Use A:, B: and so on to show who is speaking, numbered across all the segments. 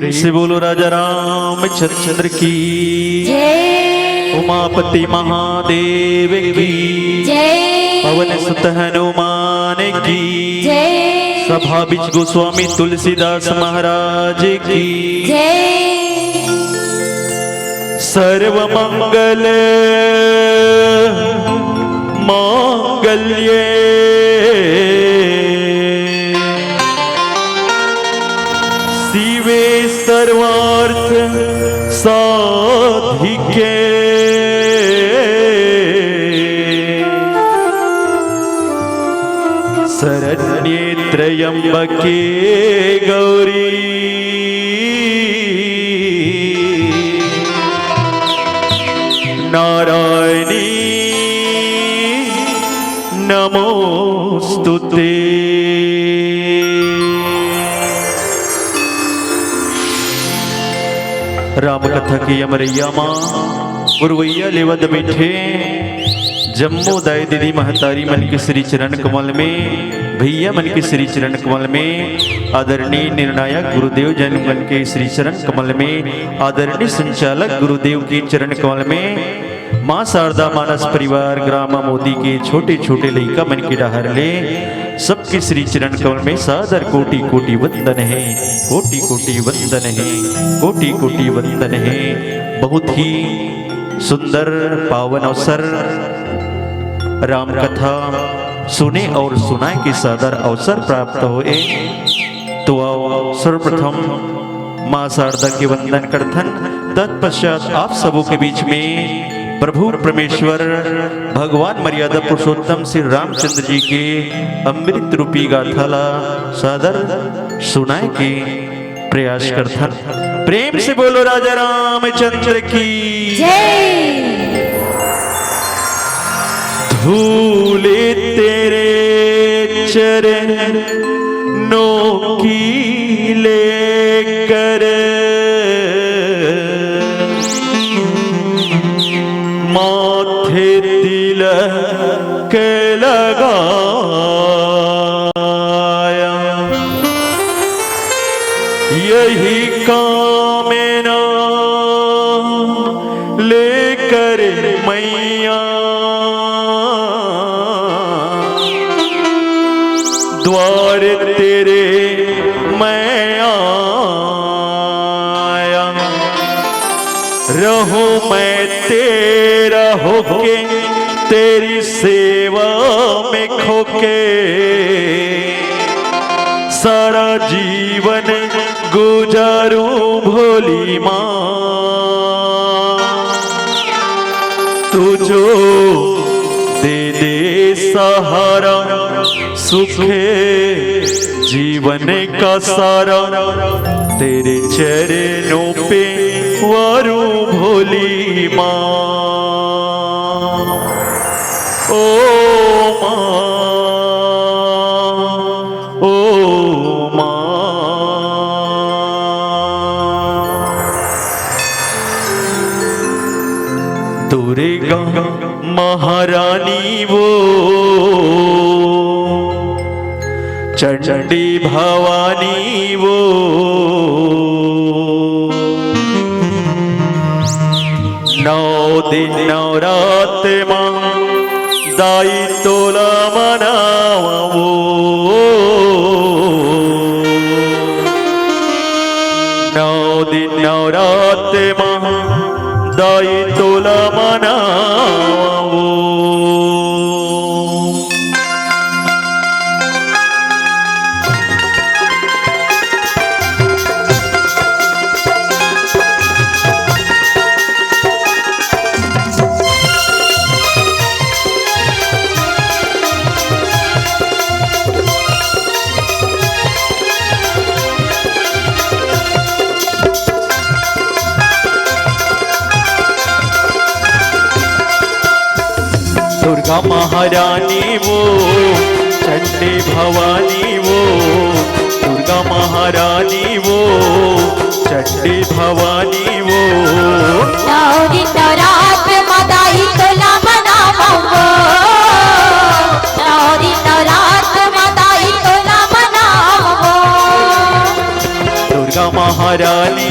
A: प्रेम से बोलो राजा रामचंद्र की
B: जय।
A: उमापति महादेव की
B: जय।
A: पवन सुत हनुमान की
B: जय।
A: सभा बिच गोस्वामी तुलसीदास महाराज की
B: जय।
A: सर्व मंगल मांगल्ये शिवे सर्वार्थ साधिके शरण्ये त्र्यंबके गौरी नारायणी नमोस्तुते। राम कथा की अमरैया माँ गुरवैया लेवद बैठे जम्मू दाई दीदी महतारी मन के श्री चरण कमल में भैया मन के श्री चरण कमल में आदरणीय निर्णायक गुरुदेव जन मन के श्री चरण कमल में आदरणीय संचालक गुरुदेव के चरण कमल में माँ शारदा मानस परिवार ग्राम मोदी के छोटे छोटे लइका मन के डहर ले सबके श्री चरण कमल में सादर कोटि कोटि वंदन है, कोटि कोटि वंदन है, कोटि कोटि वंदन है। बहुत ही सुंदर पावन अवसर राम कथा सुने और सुनाए के सादर अवसर प्राप्त हुए तो आओ सर्वप्रथम माँ शारदा के वंदन करथन। तत्पश्चात आप सबों के बीच में प्रभु परमेश्वर भगवान मर्यादा पुरुषोत्तम श्री रामचंद्र जी के अमृत रूपी गाथाला सादर सुनाए के प्रयास करथन। प्रेम से बोलो राजा रामचंद्र की
B: जय।
A: धूले तेरे चरणों की लेकर माथे तिलक लगाया यही कामना लेकर मैया द्वार तेरे मैं आया रहूं मैं तेरा होके तेरी सेवा में खोके सारा जीवन गुजारूं भोली माँ तू जो दे दे सहारा सुखे जीवन का सारा तेरे चरणों पे वारू भोली माँ। ओ माँ, ओ माँ, दुर्गा महारानी वो चंडी भवानी वो नौ दिन नौ रात माँ दाई तोला मनावा वो नौ दिन नौ रात माँ दाई तोला मनावा वो। दुर्गा महारानी वो चंडी भवानी वो दुर्गा महारानी वो चंडी भवानी वो
B: नौरी नवरात मदाई तोला मनावा वो नौरी नवरात मदाई तोला मनावा वो
A: दुर्गा महारानी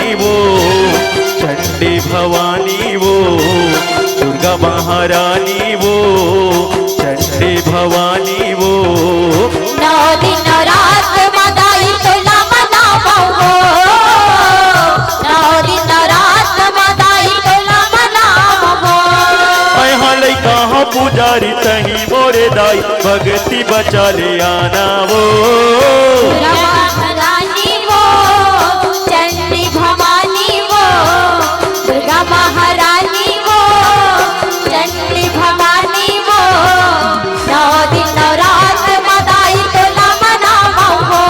A: महारानी वो चंडी भवानी वो
B: 9 दिन रात मदाई तोला मनावो 9 दिन रात मदाई तोला मनावो
A: यहाँ लैका हाँ पुजारी तही मोरे दाई भगती बचा ले आना वो
B: महारानी वो चंडी भवानी वो दुर्गा महारानी वो चंडी भवानी वो 9 दिन रात मदाई तोला मनावो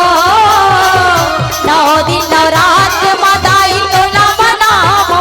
B: 9 दिन रात मदाई तोला मनावो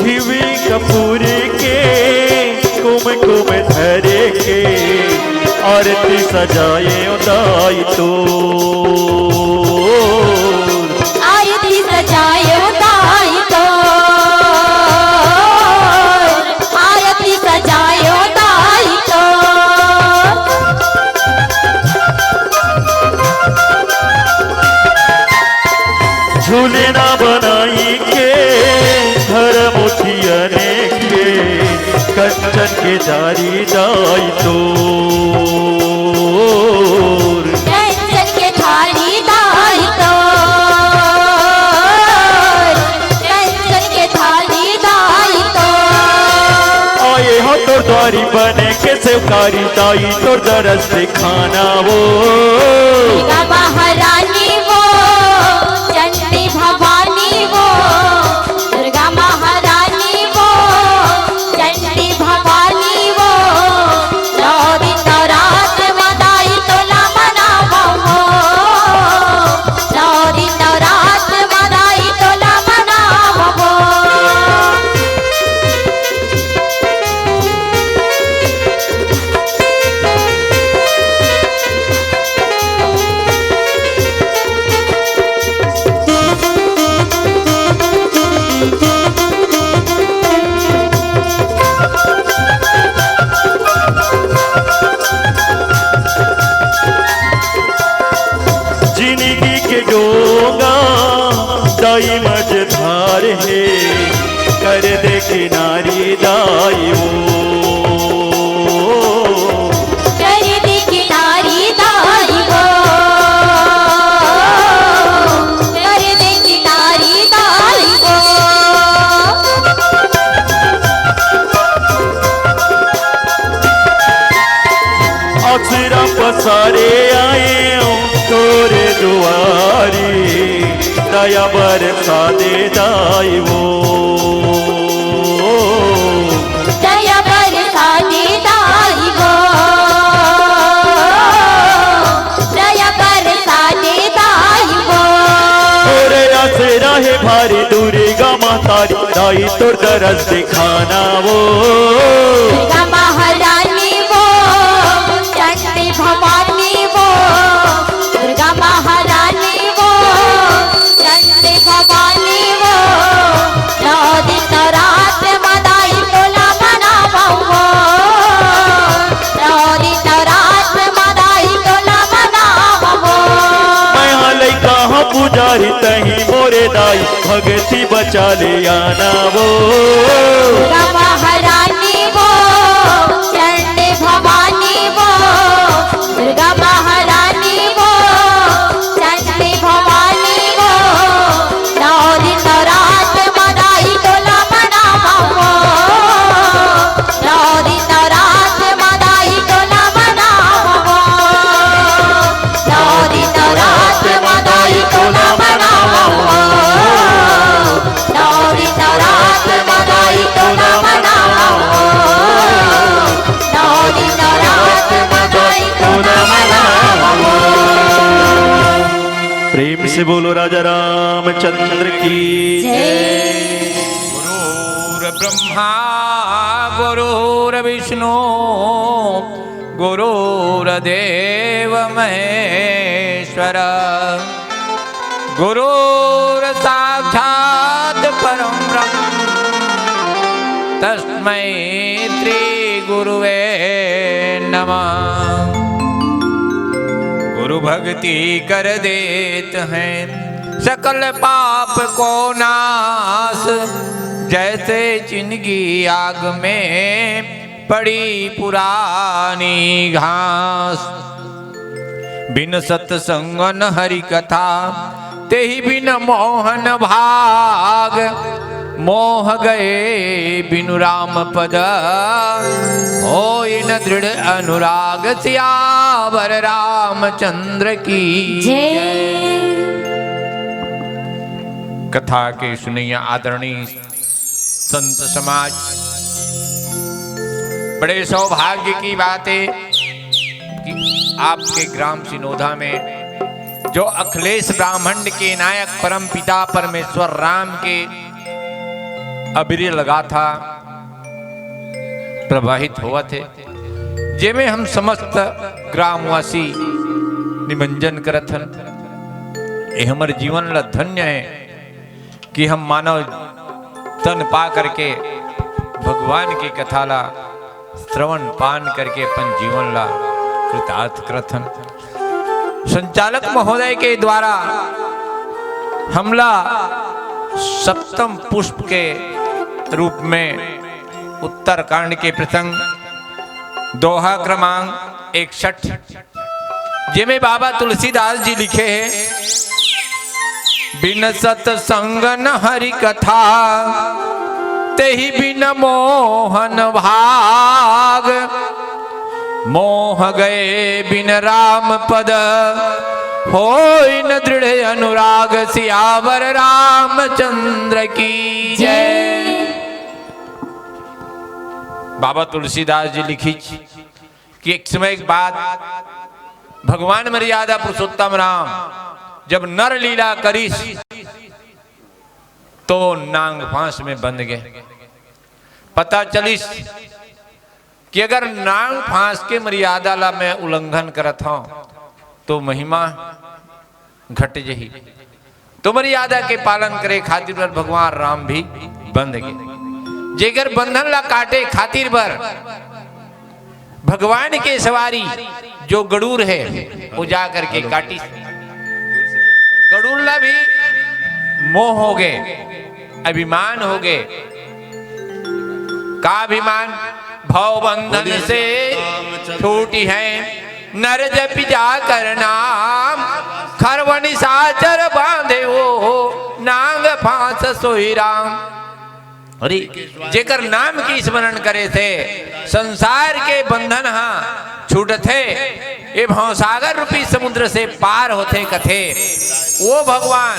A: घिवी कपूर के कुम कुम धरे के आरती सजाए उदाई तो
B: आरती सजाए उदाई तो आरती सजाए उदाई तो
A: झूले ना बनाई के घर मुठियने के कंचन के जारी दाई तो
B: कंचन के थाली दाई तो कंचन के थाली दाई तो
A: आए हो तो द्वारी बने के सेवकारी दाई तो दरस दिखाना वो
B: दुर्गा महारानी वो चंडी भवानी वो दुर्गा महारानी वो चंडी भवानी वो 9 दिन रात मदाई तोला मनावो 9 दिन रात मदाई तोला मनावो
A: जिंदगी के डोगा दाई मझधार है कर दे किनारी दाई वो
B: कर दी किनारी दाई वो कर दी किनारी दाई वो
A: अक्षरा पसारे आए तोरे दुआरी दया बरसा दे दाई वो
B: दया बरसा दे दाई वो दया बरसा दे दाई वो
A: तोरे आसरा है भारी दुर्गा मातारी दाई तोर दरस दिखाना वो
B: दुर्गा महारानी वो चंडी भवानी वो दुर्गा महारानी वो चंडी भवानी वो 9 दिन रात मदाई तोला मनावो 9 दिन रात मदाई तोला मनावो
A: मैं हाँ लैका हाँ पुजारी तही मोरे दाई भगती बचा ले आना वो
B: दुर्गा महारानी वो चंडी भवानी वो दुर्गा महारानी वो चंडी भवानी वो 9 दिन रात मदाई तोला मनावो 9 दिन रात मदाई तोला मनावो 9 दिन रात मदाई तोला मनावो 9 दिन रात मदाई तोला मनावो 9 दिन रात मदाई तोला मनावो
A: प्रेम से बोलो राजा रामचंद्र की
B: जय
C: गुरुर्ब्रह्मा गुरुर्विष्णु गुरुर्देव महेश्वर गुरुर्साक्षात् परं ब्रह्म तस्मै श्री गुरुवे नमः। गुरु भक्ति कर देत हैं सकल पाप को नाश, जैसे जिंदगी आग में पड़ी पुरानी घास। बिन सत्संग न हरि कथा तेहि बिन मोहन भाग, मोह गए बिनु राम पद होय न दृढ़ अनुराग। सियावर रामचंद्र की
B: जय।
C: कथा के सुनिए आदरणीय संत समाज, बड़े सौभाग्य की बात है कि आपके ग्राम सिनोदा में जो अखिलेश ब्राह्मण के नायक परम पिता परमेश्वर राम के अबिर लगा था प्रवाहित हुआ थे, जेमे हम समस्त ग्रामवासी निमंजन करथन। ये हमारे जीवन ला धन्य है कि हम मानव तन पा करके भगवान की कथा ला श्रवण पान करके अपन जीवन ला कृतार्थ करथन। संचालक महोदय के द्वारा हमला सप्तम पुष्प के रूप में उत्तरकांड के प्रसंग दोहा क्रमांक 61 जिमे बाबा तुलसीदास जी लिखे हैं, बिन सत्संग न हरि कथा तेहि बिन मोहन भाग, मोह गए बिन राम पद होय न दृढ़ अनुराग। सियावर रामचंद्र की जय। बाबा तुलसीदास जी लिखी कि एक समय एक बात, भगवान मर्यादा पुरुषोत्तम राम जब नर लीला करी तो नांग फांस में बंध गए। पता चली कि अगर नांग फांस के मर्यादा ला मैं उल्लंघन करत हूं तो महिमा घट जही, तो मर्यादा के पालन करे खातिर पर भगवान राम भी बंध गए। जेकर बंधन ला काटे खातिर पर भगवान के सवारी जो गड़ूर है वो जा करके काटी। गड़ूर ला भी मोह हो गए, अभिमान हो गए। का अभिमान? भव बंधन से छूटी है नर जपि जाकर नाम, खरवनि साचर बांधे हो नांग फांस सोई राम। अरे जेकर नाम की स्मरण करे थे संसार के बंधन हाँ छूट थे, ये भवसागर रूपी समुद्र से पार होते कथे। वो भगवान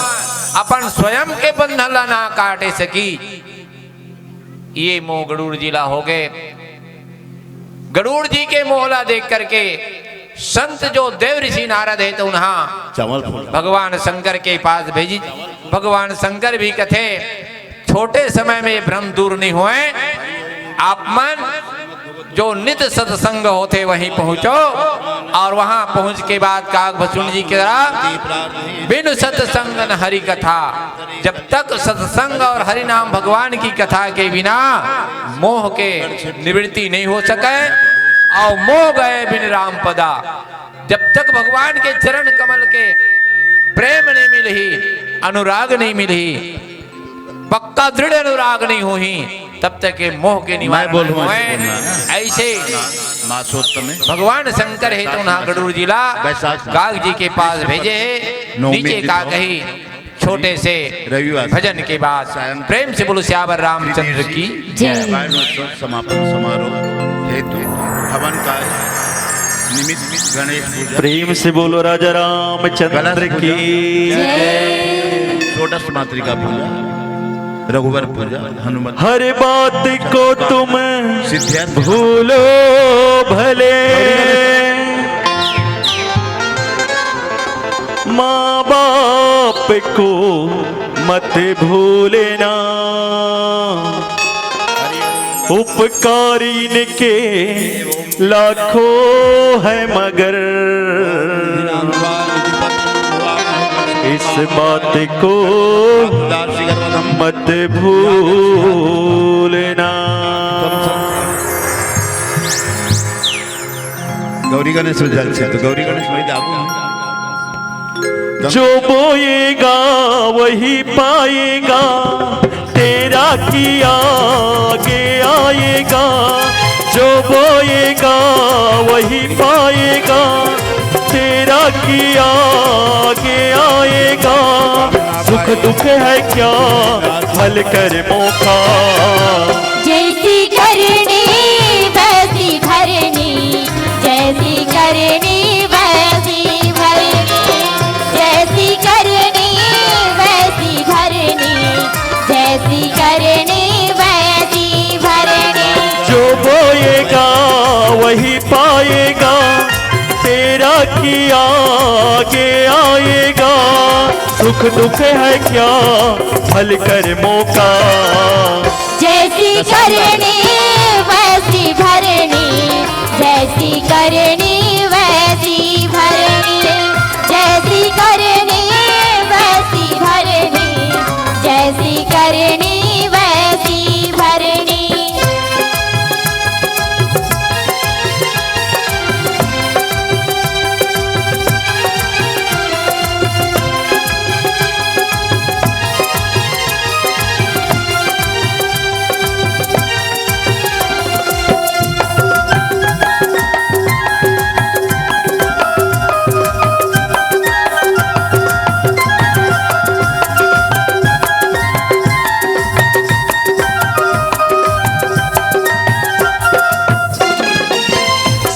C: अपन स्वयं के बंधन ला ना काटे सकी। ये मोह गरुड़ जिला हो गए। गरुड़ जी के मोहला देख करके संत जो देव ऋषि नारद है तो उन्हें भगवान शंकर के पास भेजी। भगवान शंकर भी कथे छोटे समय में भ्रम दूर नहीं हुए, आप मन जो नित्य सत्संग होते वहीं पहुंचो। और वहां पहुंच के बाद काग भसुन जी के द्वारा बिन सत्संग न हरि कथा, जब तक सत्संग और हरि नाम भगवान की कथा के बिना मोह के निवृत्ति नहीं हो सके। और मोह गए बिन राम पदा, जब तक भगवान के चरण कमल के प्रेम नहीं मिली, अनुराग नहीं मिली, पक्का दृढ़ अनुराग नहीं हुई, तब तक के मोह के निवारण हुए। ऐसे भगवान शंकर है तो उन्हें गरुड़ जिला काग जी के पास भेजे है। नीचे का कही छोटे से भजन के बाद प्रेम से बोलो श्यावर रामचंद्र की जय।
D: समापन समारोह हेतु हवन का निमित्त गणेश पूजा।
A: प्रेम से बोलो राजा रामचंद्र की जय।
D: षोडश मातृका पूजा, रघुवर पूजा, हनुमान।
A: हर बात को तुम
D: सिद्धार्थ
A: भूलो भले, माँ बाप को मत भूलना। उपकारी इनके लाखों है मगर इस बात को मत भूलना।
D: गौरी गणेश जल से तो गौरी गणेश वही जागो।
A: जो बोएगा वही पाएगा, तेरा किया आगे आएगा। जो बोएगा वही पाएगा, तेरा किया आगे आएगा। सुख दुख है क्या भल कर मौका,
B: जैसी करनी वैसी भरनी, जैसी करनी वैसी भरनी, जैसी करनी वैसी भरनी, जैसी करनी वैसी भरनी।
A: जो बोएगा वही पाएगा, तेरा किया आगे आएगा। सुख दुख है क्या भल कर मौका,
B: जैसी करनी वैसी भरनी, जैसी करनी वैसी भरनी, जैसी करनी वैसी भरनी, जैसी करनी वैसी भरनी।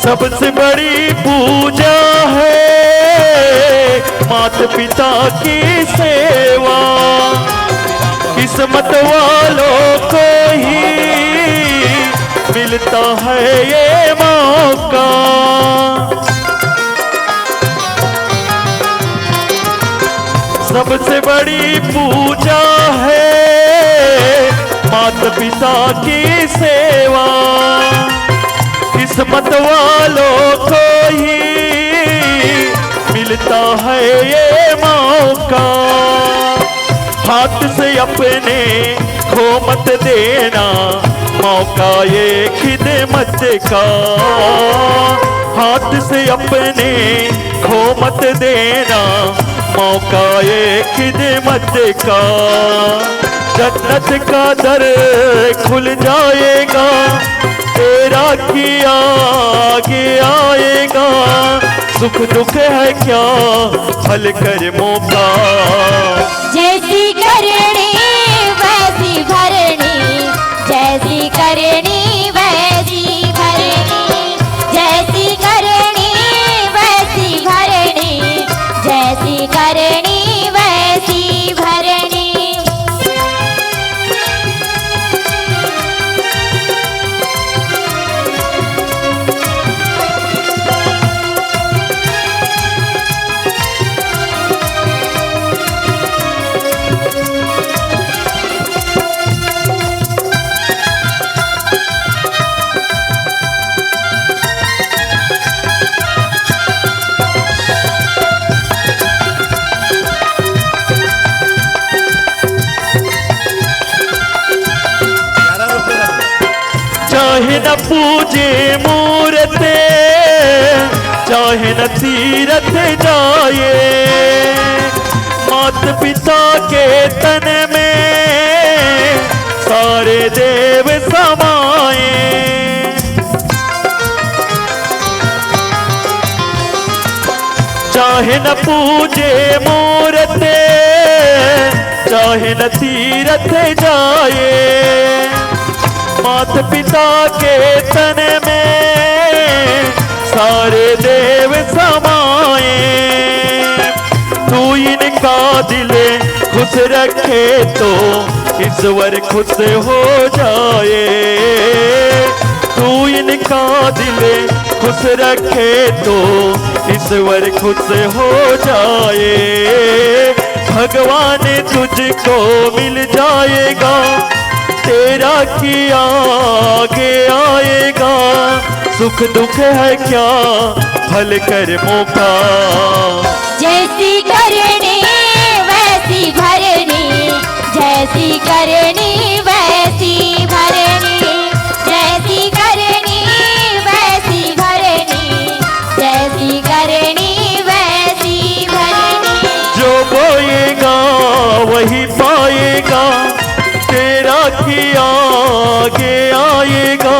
A: सबसे बड़ी पूजा है माता पिता की सेवा। किस्मत वालों को ही मिलता है ये मौका। सबसे बड़ी पूजा है माता पिता की सेवा। किस्मत वालों को ही मिलता है ये मौका। हाथ से अपने खो मत देना मौका ये खिदमत का। हाथ से अपने खो मत देना मौका ये खिदमत का। जन्नत का दर खुल जाएगा, तेरा किया आगे आएगा। सुख दुख है क्या भल कर मौका,
B: जैसी करनी वैसी भरनी, जैसी करनी वैसी भरनी, जैसी करनी वैसी भरनी, जैसी करनी वैसी भरनी।
A: चाहे न पूजे मूरते, चाहे न तीरथ जाए। मात पिता के तन में सारे देव समाए। चाहे न पूजे मूरते, चाहे न तीरथ जाए। मात पिता के तन में सारे देव समाए। तू इनका दिल खुश रखे तो ईश्वर खुश हो जाए। तू इनका दिल खुश रखे तो ईश्वर खुश हो जाए। भगवान तुझको मिल जाएगा, तेरा किया आगे आएगा, सुख दुख है क्या फल कर्मों का।
B: जैसी करनी वैसी भरनी, जैसी करनी वैसी भरनी, जैसी करनी वैसी भरनी, जैसी करनी वैसी भरनी।
A: जो बोएगा वही पाएगा, तेरा किया आगे आएगा,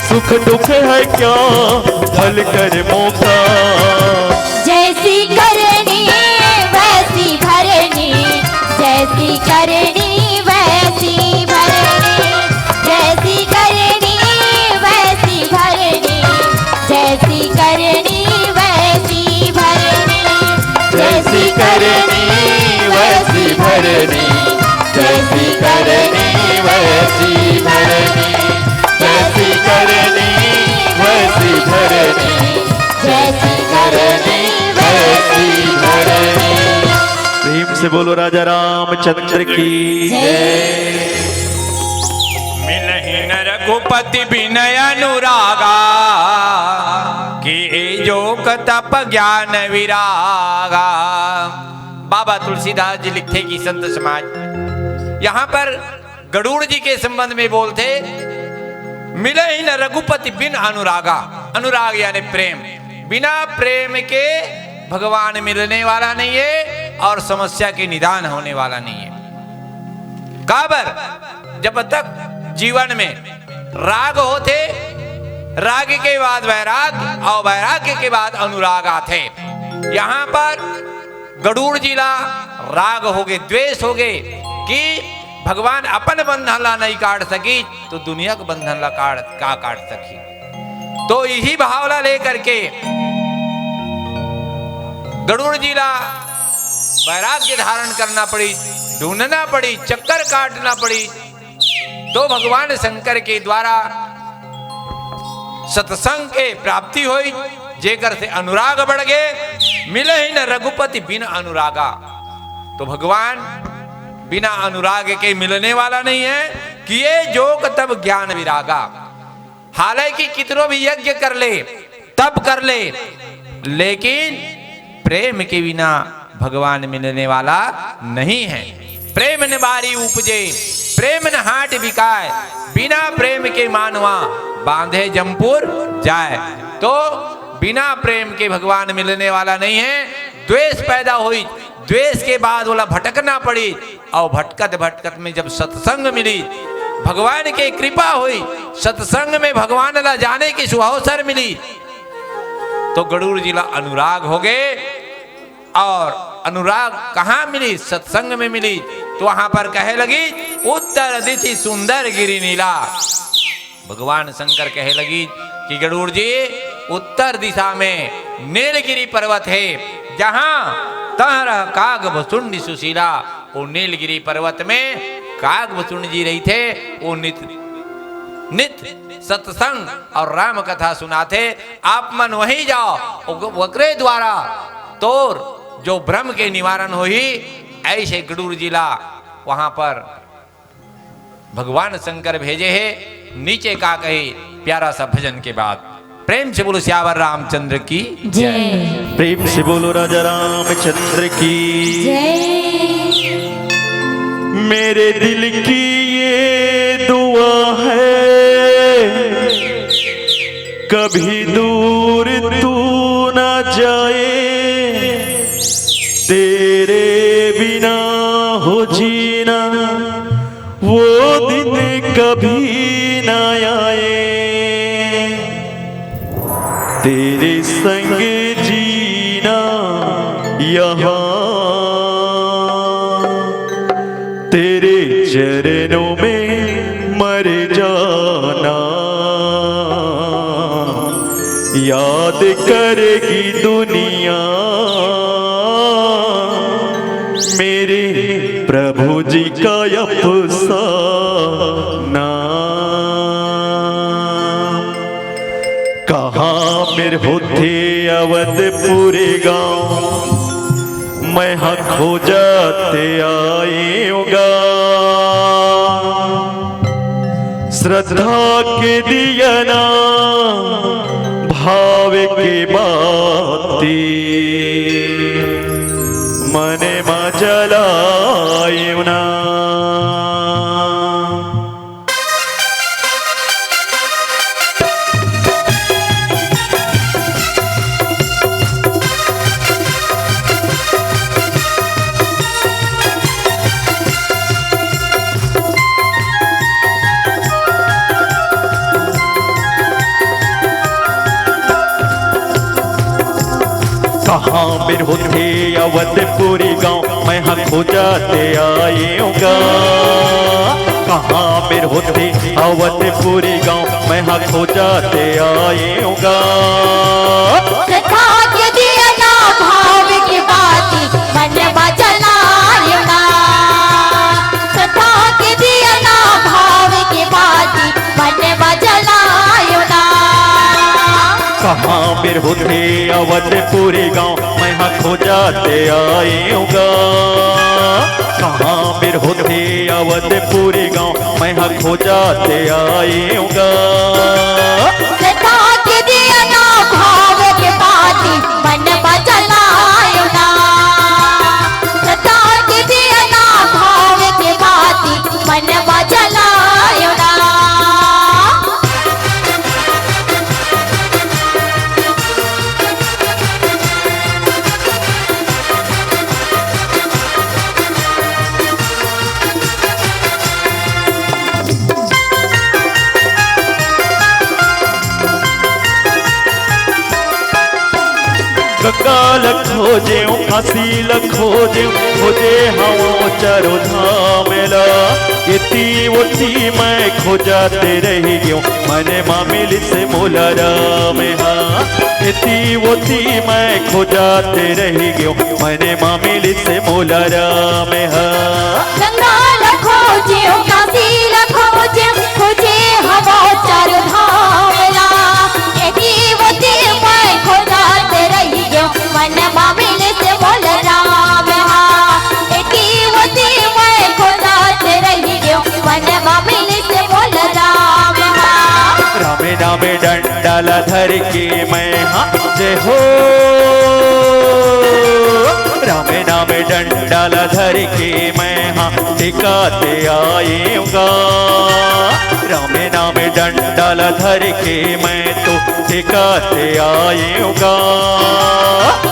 A: सुख दुख है क्या फल कर्मों का।
B: जैसी करनी वैसी भरनी, जैसी करनी वैसी भरनी, जैसी करनी वैसी भरनी, जैसी करनी वैसी भरनी,
A: जैसी करनी वैसी भरनी, जैसी करनी वैसी भरनी, जैसी करनी वैसी भरनी,
B: जैसी करनी
A: वैसी भरनी। प्रेम से बोलो राजा रामचंद्र की जय।
C: मिलहि न रघुपति बिनय अनुरागा, कि जो तप ज्ञान विरागा। बाबा तुलसीदास जी लिखते कि संत समाज यहाँ पर गरुड़ जी के संबंध में बोलते, मिले ही न रघुपति बिन अनुरागा। अनुराग यानी प्रेम, बिना प्रेम के भगवान मिलने वाला नहीं है और समस्या के निदान होने वाला नहीं है। काबर जब तक जीवन में राग होते, राग के बाद वैराग और वैराग्य के बाद अनुराग आते। यहाँ पर गरुड़ जिला राग हो गए, द्वेष हो गए कि भगवान अपन बंधन ला नहीं काट सकी तो दुनिया का बंधन ला काट सकी। तो यही भावना लेकर के गरुड़ जिला वैराग्य धारण करना पड़ी, ढूंढना पड़ी, चक्कर काटना पड़ी। तो भगवान शंकर के द्वारा सत्संग के प्राप्ति हुई, जेकर से अनुराग बढ़ गए। मिले ही न रघुपति बिन अनुरागा। तो भगवान बिना अनुराग के मिलने वाला नहीं है। किए जोग तब ज्ञान विरागा। हालांकि कितनों भी यज्ञ कर ले, तब कर ले, लेकिन प्रेम के बिना भगवान मिलने वाला नहीं है। प्रेम न बारी उपजे, प्रेम न हाट बिकाए, बिना प्रेम के मानवा बांधे जमपुर जाए। तो बिना प्रेम के भगवान मिलने वाला नहीं है। द्वेष पैदा हुई, द्वेष के बाद बोला भटकना पड़ी, और भटकत भटकत में जब सत्संग मिली, भगवान की कृपा हुई, सत्संग में भगवान ला जाने की सुअवसर मिली, तो गरुड़ जिला अनुराग हो गए। और अनुराग कहाँ मिली? सत्संग में मिली। तो वहां पर कहे लगी उत्तर दिशि सुंदर गिरि नीला। भगवान शंकर कहे लगी कि गरुड़ जी उत्तर दिशा में नीलगिरी पर्वत है, जहां तहरा काग भसुंड सुशीला। वो नीलगिरी पर्वत में काग भसुंड जी रही थे, वो नित्य सत्संग और राम कथा सुनाते। आप मन वहीं जाओ, वक्रे द्वारा तोर जो ब्रह्म के निवारण हुई। ऐसे गरुड़ जिला वहां पर भगवान शंकर भेजे है। नीचे का कहे प्यारा सा भजन के बाद प्रेम से बोलो श्यावर रामचंद्र की
B: जय।
A: प्रेम से बोलो राजा रामचंद्र की
B: जय।
A: मेरे दिल की ये दुआ है, कभी दूर तू न जाए, तेरे बिना हो जीना वो दिन कभी न आए, तेरे संग जीना यहाँ, तेरे चरणों में मर जाना। याद करेगी दुनिया मेरे प्रभु जी का अफसाना। कहाँ मेरे होते अवधपुरे गाँव, मैं हाँ खो जाते आए होगा। श्रद्धा के दिया ना भाव के बाती मने मा जलायु ना। कहाँ मेरे होते अवधपुरी गाँव मैं हाँ खोजाते आऊँगा। कहाँ मेरे होते अवधपुरी गाँव मैं हाँ खोजाते आऊँगा।
B: श्रद्धा के दिया ना भाव की बाती मन में जलायो ना। श्रद्धा के दिया ना भाव की बाती मन में जलायो ना।
A: कहाँ मेरे होते अवधपुरी गाँव मैं हाँ खोजाते आऊँगा। कहाँ मेरे होते अवधपुरी गाँव मैं हाँ खोजाते आऊँगा।
B: श्रद्धा के दिया ना भाव की बाती मन में जलायो ना। श्रद्धा के दिया ना भाव की बाती मन में जलायो ना।
A: गंगा खोजे फांसी खोजे खोजे हवा चारो धामेला इति उति मैं खोजाते रही गयो मने मामिल से मोलरा में हाँ। इति उति मैं खोजाते रही गयो मने मामिल से मोलरा में हाँ।
B: गंगा खोजे काशी खोजे खोजे हवा चार धामला एती वती मैं खोजाते रही गयो मन मामिल से बोल राम हाँ। एती वती मैं खोजाते रही गयो मन मामिल से बोल राम हाँ।
A: रामे नामे डंडाला धर के मैं हाँ जय हो। रामे नामे डंडाला धर के मैं हाँ टिकाते आऊँगा। रामे नामे डंडाला धर के मैं तो टिकाते आऊँगा।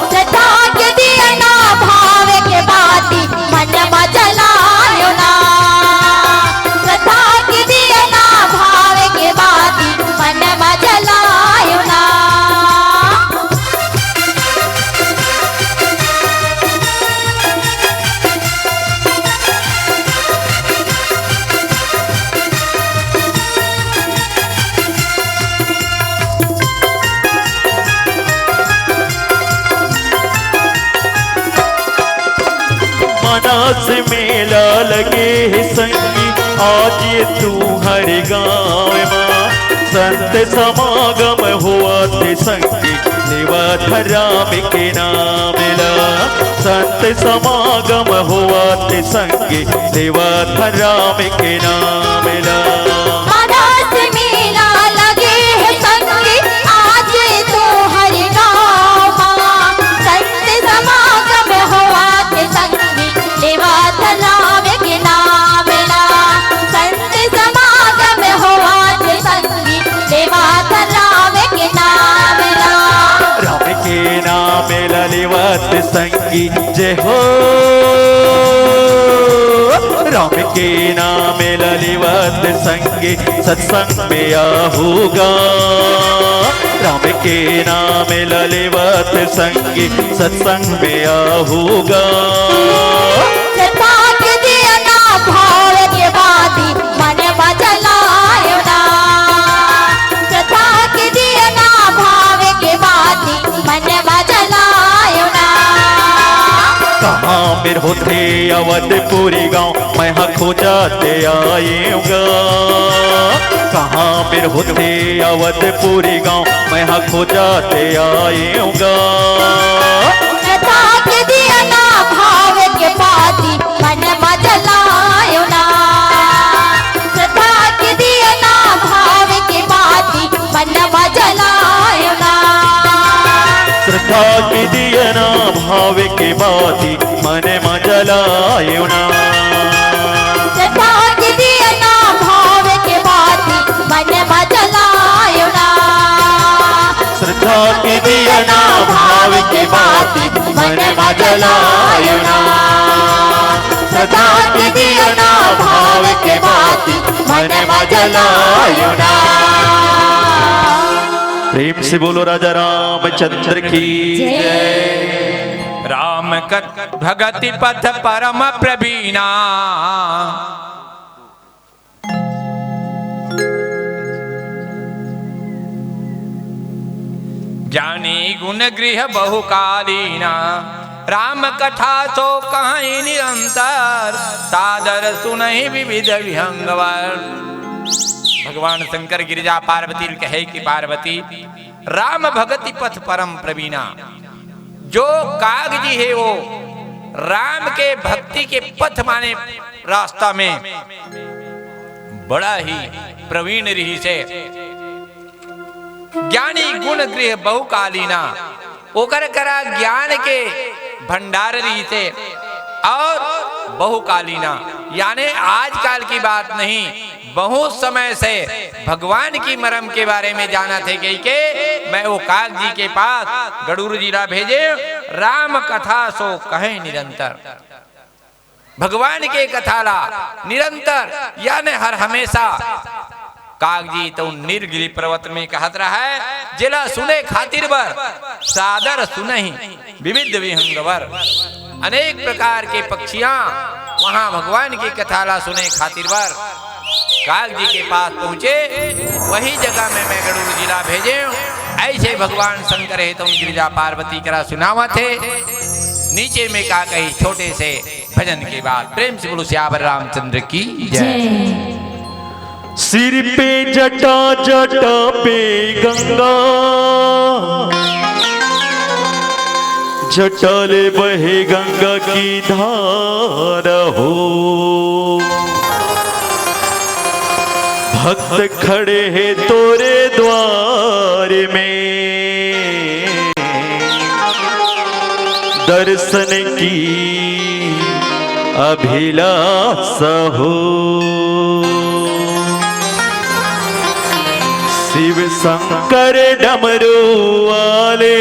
B: श्रद्धा के दिया ना भाव के बाती मन में जलायो ना। श्रद्धा के दिया ना भाव के बाती मन में जलायो ना।
A: मानस मेला लगे है संगी आज ये तू हर गाँव माँ। संत समागम हुआ थे संगी देवा धराम के नाम ला। संत समागम हुआ थे संगी देवा धराम के नाम ला।
B: मानस मेला लगे है संगी आज तो हर गाँव माँ। संत समागम हुआ के संगी देवा धराम के नाम ला। संत समागम हुआ के संगी देवा धराम के नाम ला।
A: राम के नाम ललिवत संगी जय हो। राम के नाम ललिवत संगी सत्संग में आहूगा। राम के नाम ललिवत संगी सत्संग में आहूगा।
B: श्रद्धा के दिया ना भाव के बाती मन में जलायो ना। श्रद्धा के दिया ना भाव के बाती मन में जलायो ना।
A: कहाँ मेरे होते अवधपुरी गाँव मैं हाँ खोजाते आऊँगा। कहाँ मेरे होते अवधपुरी गाँव मैं हाँ खोजाते आऊँगा।
B: श्रद्धा के दिया ना भाव के बाती मन में जलायो ना। श्रद्धा के दिया ना
A: श्रद्धा की दियना भाव के बाती मन में जलायुना
B: श्रद्धा की दियना भाव के बाती मन में जलायुना
A: श्रद्धा की दियना भाव के बाती मन में जलायुना श्रद्धा की दियना भाव के बाती मन में जलायुना। प्रेम से बोलो राजा रामचंद्र की जय।
C: राम भगति पथ परम प्रवीणा ज्ञानी गुण गृह बहुकालीना राम कथा सो कहीं निरंतर सादर सुनहि विविध विहंगवर। भगवान शंकर गिरिजा पार्वती कहे कि पार्वती राम भगति पथ परम प्रवीणा, जो कागजी है वो राम के भक्ति के पथ माने रास्ता में बड़ा ही प्रवीण रही से। ज्ञानी गुण गृह बहुकालीना ओकर करा ज्ञान के भंडार रही थे और बहुकालीना यानी आजकल की बात नहीं, बहुत समय से भगवान की मरम के बारे में जाना थे कि मैं वो काग जी के पास गरुड़ जिला भेजे राम कथा सो कहे निरंतर। भगवान के कथाला निरंतर यानी हर हमेशा कागजी तो निर्गिरी पर्वत में कहत रहा है जिला सुने खातिर बर सादर सुनहि विविध विहंगवर। अनेक प्रकार के पक्षियां वहां भगवान की कथाला सुने खातिर बर कागजी के पास पहुंचे, वही जगह में मैं गरुड़ जिला भेजे। ऐसे भगवान शंकर है तुम गिरिजा पार्वती करा सुनावा थे। नीचे में का कही छोटे से भजन के बाद प्रेम से बोलो श्यावर रामचंद्र की जय।
A: सिर पे जटा जटा पे गंगा जटाले बहे गंगा की धारा हो, भक्त खड़े हैं तोरे द्वार में दर्शन की अभिलाषा हो। शिव शंकर डमरू वाले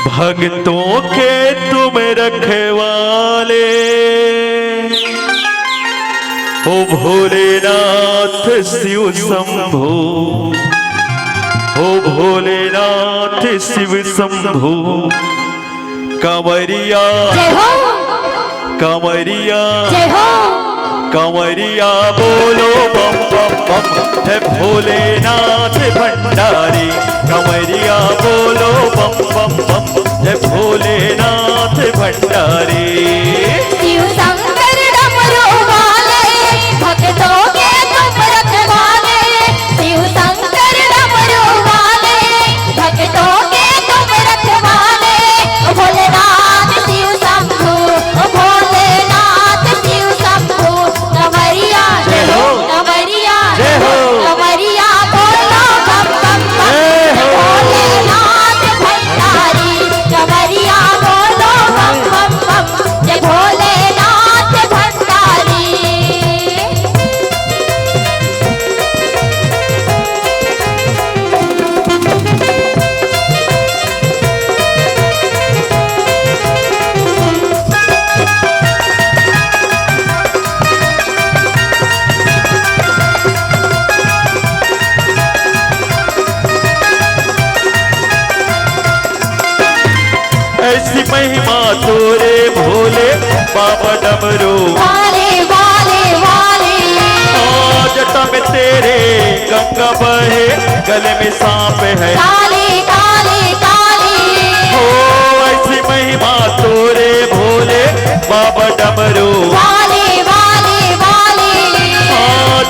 A: भक्तों के तुम रखवाले, ओ भोलेनाथ शिव शंभो, ओ भोलेनाथ शिव शंभो। कंवरिया कंवरिया कंवरिया बोलो बम बम बम, है भोलेनाथ भंडारी। कंवरिया बोलो बम बम बम, है भोलेनाथ भंडारी।
B: शिव शंकर डमरू वाले भक्तों के तुम रखवाले, शिव शंकर डमरू वाले भक्तों के तुम रखवाले। भोलेनाथ शिव शंभू, भोलेनाथ शिव शंभू। कंवरिया कंवरिया कंवरिया बोलो बम बम बम, भोलेनाथ भंडारी। कंवरिया बोलो बम बम बम, जय भोलेनाथ भंडारी।
A: ऐसी महिमा तोरे भोले बाबा डमरू
B: वाले वाले वाले,
A: जटा में तेरे गंगा बहे, गले में सांप है
B: काले काले काले।
A: हो। ऐसी महिमा तोरे भोले बाबा डमरू
B: वाले वाले वाले,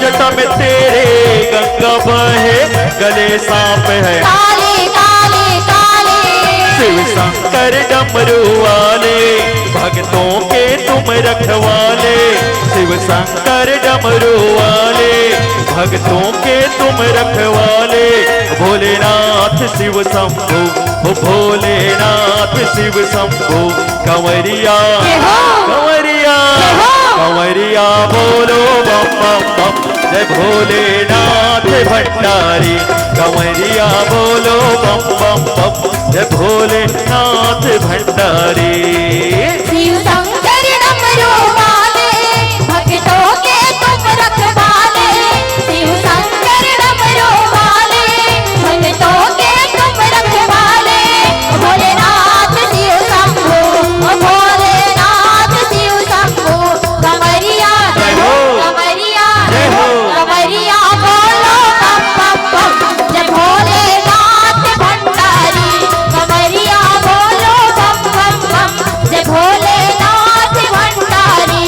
A: जटा में तेरे गंगा बहे, गले सांप है
B: काले काले काले।
A: शिव शंकर डमरू वाले भक्तों के तुम रखवाले शिव शंकर डमरू वाले भक्तों के तुम रखवाले भोलेनाथ शिव शंभु ओ भोलेनाथ शिव शंभु कंवरिया कंवरिया कंवरिया बोलो बम बम बम जय भोलेनाथ भंडारी कंवरिया बोलो बम बम बम जय भोलेनाथ भंडारी
B: शिव शंकर डमरू वाले भक्तों के तुम रखवाले शिव शंकर डमरू वाले भक्तों के तुम रखवाले भोलेनाथ शिव शंभु भोलेनाथ शिव शंभु कंवरिया कंवरिया कंवरिया बोलो बम बम बम जय भोलेनाथ भंडारी कंवरिया बोलो बम बम बम जय भोलेनाथ भंडारी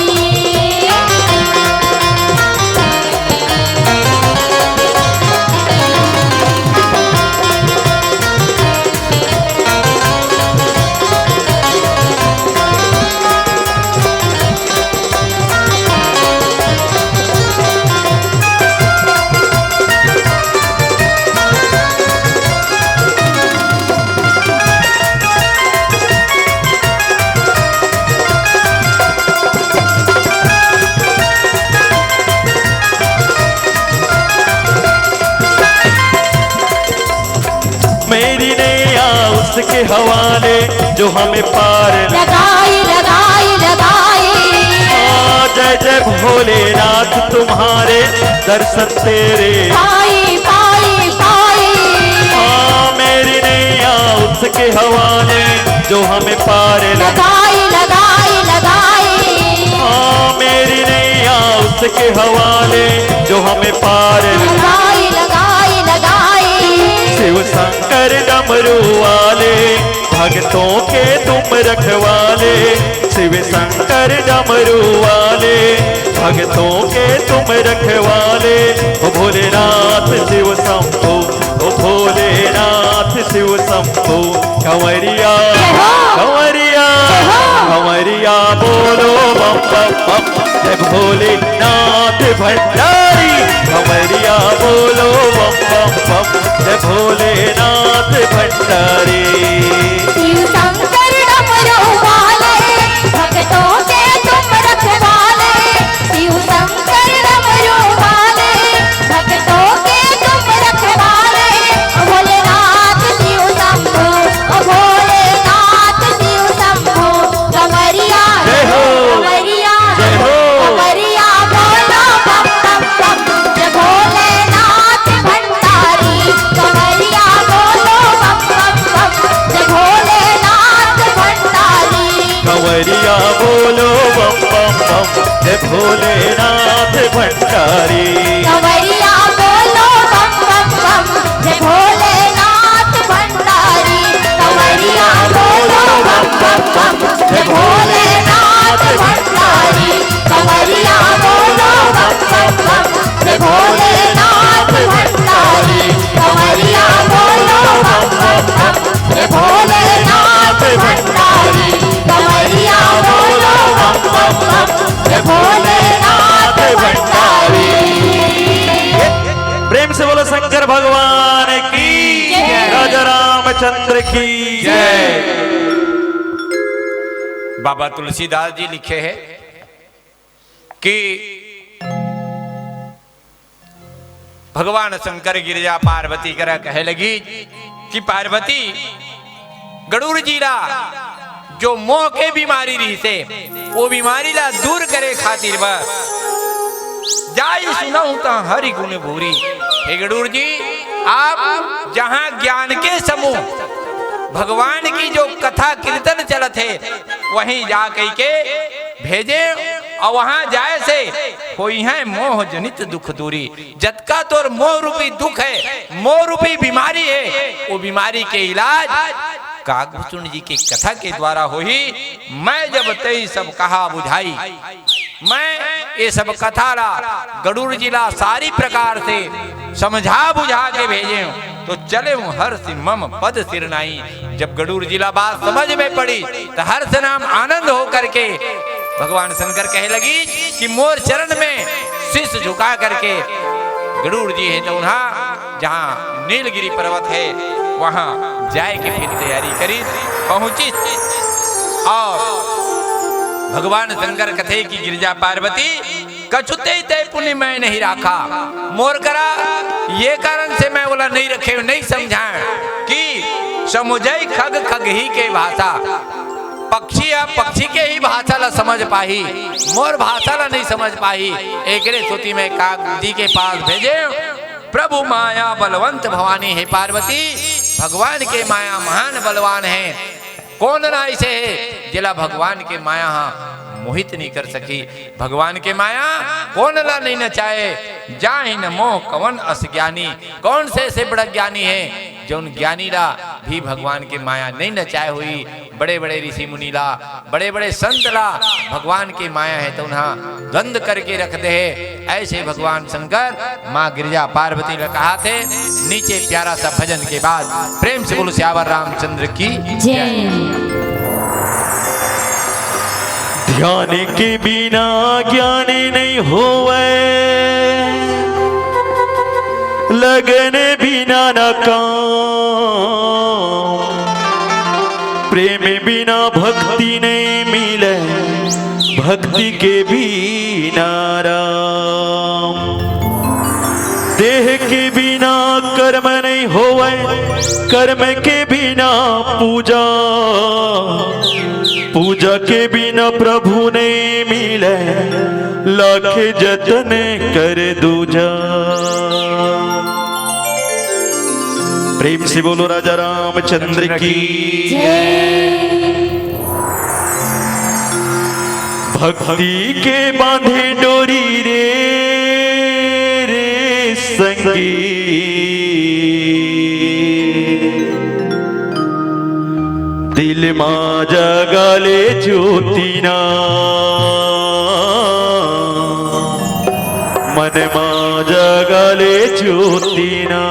A: मेरी नैया उसके हवाले जो हमें पार
B: लगाई लगाई लगाई
A: जय जय भोलेनाथ तुम्हारे दर्शन तेरे
B: पाई पाई पाई
A: मेरी नैया उसके हवाले जो हमें पार
B: लगाई लगाई लगाई
A: मेरी नैया उसके हवाले जो हमें पार
B: लगाई लगाई लगाई
A: शिव शंकर डमरू वाले भक्तों के तुम रखवाले शिव शंकर डमरू वाले भक्तों के तुम रखवाले ओ भोलेनाथ शिव शंभु ओ भोलेनाथ शिव शंभु कंवरिया कंवरिया कंवरिया बोलो बम बम बम जय भोलेनाथ भंडारी कंवरिया बोलो बम बम बम जय भोलेनाथ भंडारी
B: शिव शंकर डमरू वाले भक्तों के तुम रखवाले शिव शंकर डमरू वाले भक्तों के तुम रखवाले भोलेनाथ शिव शंभु भोलेनाथ शिव शंभु कंवरिया कंवरिया कंवरिया बोलो बम बम बम जय भोलेनाथ भंडारी कंवरिया बोलो बम बम बम जय भोलेनाथ भंडारी
A: कंवरिया बोलो बम बम बम जय भोलेनाथ भंडारी
B: कंवरिया बोलो बम बम बम जय भोलेनाथ भंडारी कंवरिया बोलो बम बम बम जय भोलेनाथ भंडारी कंवरिया बोलो बम बम बम जय भोलेनाथ भंडारी कंवरिया बोलो बम बम बम जय भोलेनाथ भंडारी कंवरिया बोलो बम बम बम जय भोलेनाथ भंडारी
A: प्रेम से बोलो शंकर भगवान की राजा रामचंद्र की जय।
C: बाबा तुलसीदास जी लिखे हैं कि भगवान शंकर गिरजा पार्वती कर कहे लगी कि पार्वती गरुड़ जीला जो मोह के बीमारी रही से वो बीमारी ला दूर करे खातिर बस जाई सुनाऊं ता हरि गुण भूरी। हे गरुड़ जी, आप जहां ज्ञान के समूह भगवान की जो कथा कीर्तन चलत है वहीं जा कह के भेजे और वहां जाए से कोई है मोह जनित दुख दूरी। जतका तोर मोह रूपी दुख है, मोह रूपी बीमारी है, वो बीमारी के इलाज कागभूषण जी की कथा के द्वारा हो ही। मैं जब तई सब कहा बुझाई, मैं ये सब कथाला गरुड़ जिला सारी प्रकार से समझा बुझा के भेजे तो चले हूँ हर्ष मम पद सिरनाई। जब गरुड़ जिला बात समझ में पड़ी तो हर्ष नाम आनंद हो करके भगवान शंकर कहे लगी कि मोर चरण में शीश झुका करके गरुड़ जी है तो उन्हा जहाँ नीलगिरी पर्वत है वहां जाए के फिर तैयारी करी पहुंची। और भगवान शंकर कथे की गिरजा पार्वती कछुते तय पुण्य मैं नहीं रखा मोर करा ये कारण से मैं बोला नहीं रखे नहीं समझाए कि समुझई खग खग ही के भाषा पक्षी या पक्षी के ही भाषा ला समझ पाही मोर भाषा ला नहीं समझ पाही। एक सोती में काग जी के पास भेजे प्रभु माया बलवंत भवानी है पार्वती भगवान के माया महान बलवान है कौन ना ऐसे है जिला भगवान के माया मोहित नहीं कर सकी। भगवान के माया कौन ला नहीं नचाए जाहि न मोह कवन अस ज्ञानी कौन से बड़ा ज्ञानी है जो उन ज्ञानी ला भी भगवान के माया नहीं नचाए हुई। बड़े बड़े ऋषि मुनि ला बड़े बड़े संत ला भगवान की माया है तो उन्हें द्वंद करके रख दे। ऐसे भगवान शंकर माँ गिरिजा पार्वती ने कहा थे। नीचे प्यारा सा भजन के बाद प्रेम से बोलो श्यावर रामचंद्र की जय।
A: ध्यान के बिना ज्ञान नहीं होवे लगन बिना न काम प्रेम बिना भक्ति नहीं मिले भक्ति के बिना राम देह के बिना कर्म नहीं होवे कर्म के बिना पूजा पूजा के बिना प्रभु नहीं मिले लाख जतन कर दूजा। प्रेम से बोलो राजा रामचंद्र की भक्ति के बांधे डोरी रे रे संगी दिल मां जगाले ज्योतिना मन मां जगाले ज्योतिना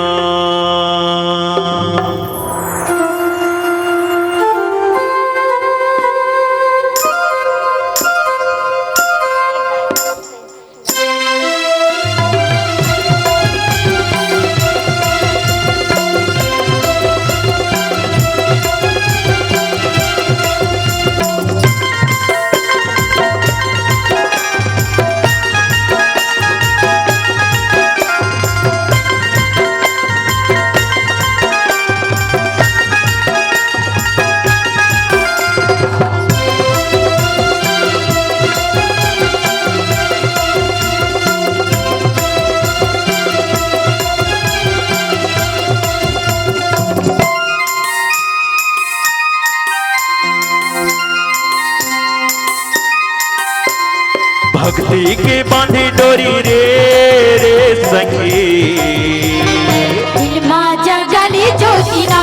A: भक्ति के बांधे डोरी रे रे सखी
B: दिल मां जगाले ज्योतिना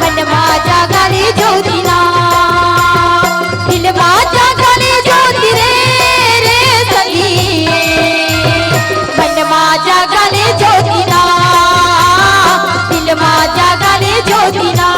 B: मन मां जगाले ज्योतिना दिल मां जगाले ज्योति रे रे सखी मन मां जगाले ज्योतिना दिल मां जगाले ज्योतिना।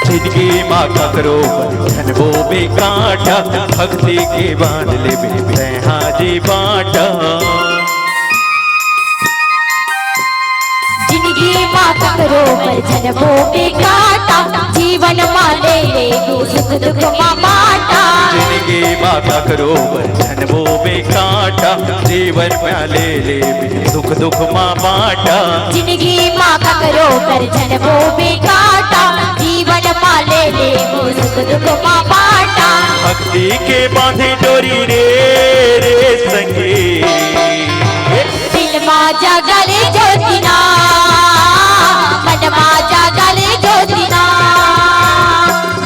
A: जिनकी माता करो बंधन वो बेकाटा भक्ति के बांध ले बे हाजी बाटा
B: जिनकी माता करो पर जन्मो में काटा जीवन माले ले सुख दुख मा बाटा
A: जिंदगी माता करो जन्मों में काटा जीवन में ले दुख दुख माँ बाटा
B: जिंदगी माँ का करो पर जन्मों में काटा जीवन माले ले सुख दुख मा बाटा
A: भक्ति के बांधे डोरी रे रे संगी
B: दिल माँ जगले ज्योतिना मन माँ जगले ज्योतिना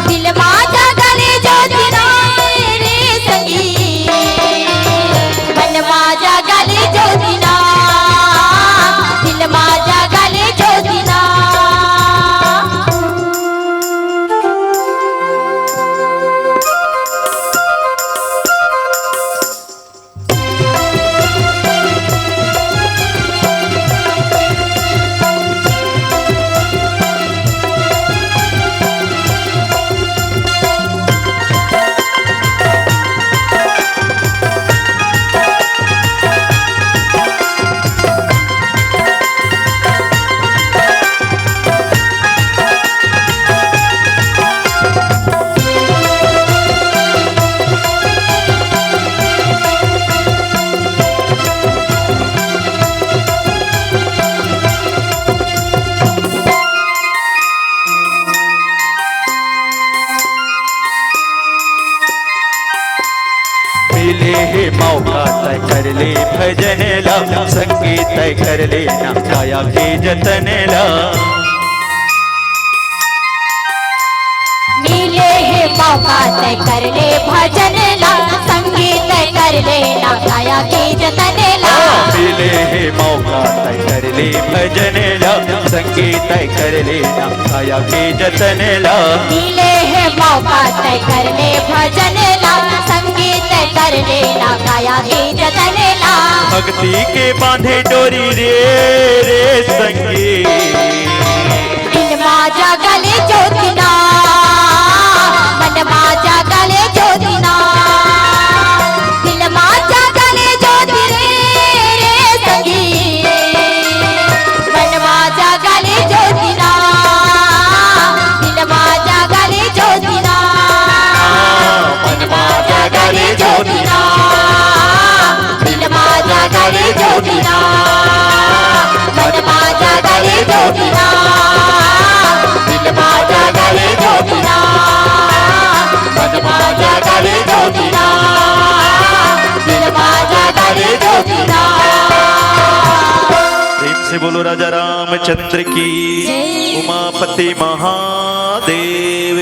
B: दिल माँ जगले ज्योतिना रे संगी मन माँ जगले ज्योतिना दिल माँ जगले ज्योतिना
A: मिले है मौका तय कर ले भजन ला संगीत तय कर लेना काया के जतन ला
B: मिले है मौका तय कर ले भजन ला संगीत तय कर लेना काया के जतन ला
A: मिले है मौका तय कर ले भजन ला संगीत तय कर लेना काया के जतन ला
B: मिले है मौका तय कर ले भजन ला संगीत तय कर लेना काया के जतन ला
A: भक्ति के बांधे डोरी रे रे संगी
B: दिल माँ जगले ज्योतिना मन माँ जगले ज्योतिना दिल माँ जगले ज्योति रे संगी मन माँ जगले ज्योतिना दिल माँ जगले ज्योतिना मन माँ जगले ज्योतिना दिल माँ जगले ज्योतिना मन माँ जगले ज्योतिना दिल माँ जगले ज्योतिना मन माँ जगले ज्योतिना दिल माँ जगले ज्योतिना
A: प्रेम से बोलो राजा रामचंद्र की उमापति महादेव